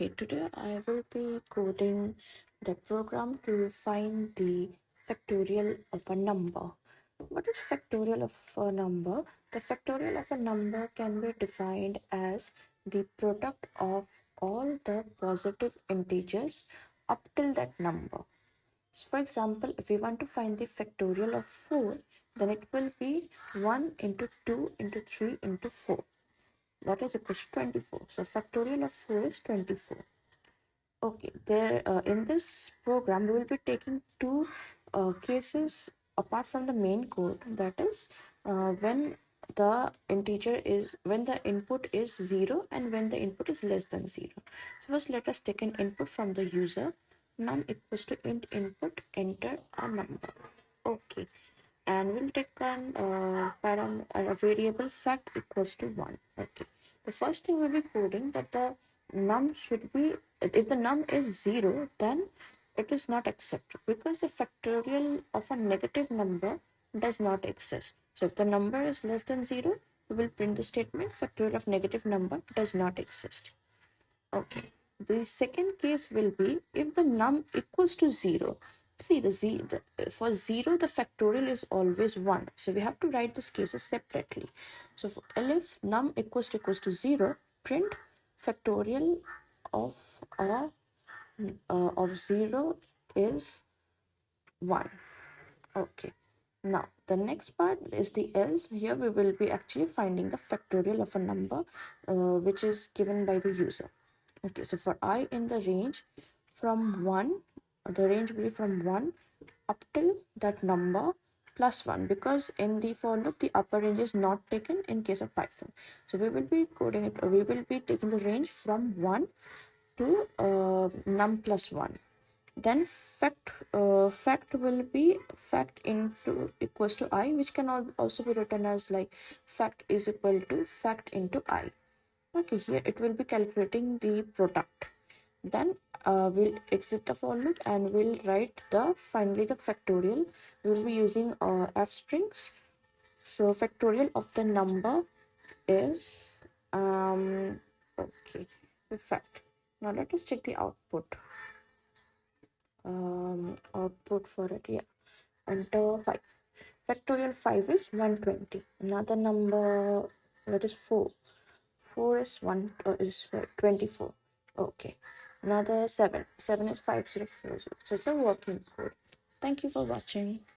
Okay, today I will be coding the program to find the factorial of a number. What is factorial of a number? The factorial of a number can be defined as the product of all the positive integers up till that number. So for example, if we want to find the factorial of 4, then it will be 1 into 2 into 3 into 4. That is equal to 24. So factorial of 4 is 24. Okay, there in this program we will be taking two cases apart from the main code. That is when the input is 0 and when the input is less than 0. So first let us take an input from the user. Num equals to int input, enter a number. Okay, and we'll take a variable fact equals to 1. Okay, the first thing we'll be coding that the num should be, if the num is 0, then it is not accepted because the factorial of a negative number does not exist. So if the number is less than 0, we will print the statement factorial of negative number does not exist. Okay, the second case will be if the num equals to 0. See, for 0 the factorial is always 1, so we have to write these cases separately. So for if num equals to 0, print factorial of 0 is 1. Okay, now the next part is the else. Here we will be actually finding the factorial of a number which is given by the user. Okay, so for I in the range from 1, the range will be from 1 up till that number plus 1, because in the for loop the upper range is not taken in case of Python. So we will be coding it, we will be taking the range from 1 to num plus 1. Then fact will be fact into equals to I, which can also be written as like fact is equal to fact into I. Okay, here it will be calculating the product. Then we'll exit the for loop and we'll write finally the factorial. We will be using f strings. So factorial of the number is okay, fact. Now let us check the output. Output for it, yeah, enter 5. Factorial 5 is 120. Another number, that is 4. 4 is 24. Okay, another 7 is 5040. So it's a working code. Thank you for watching.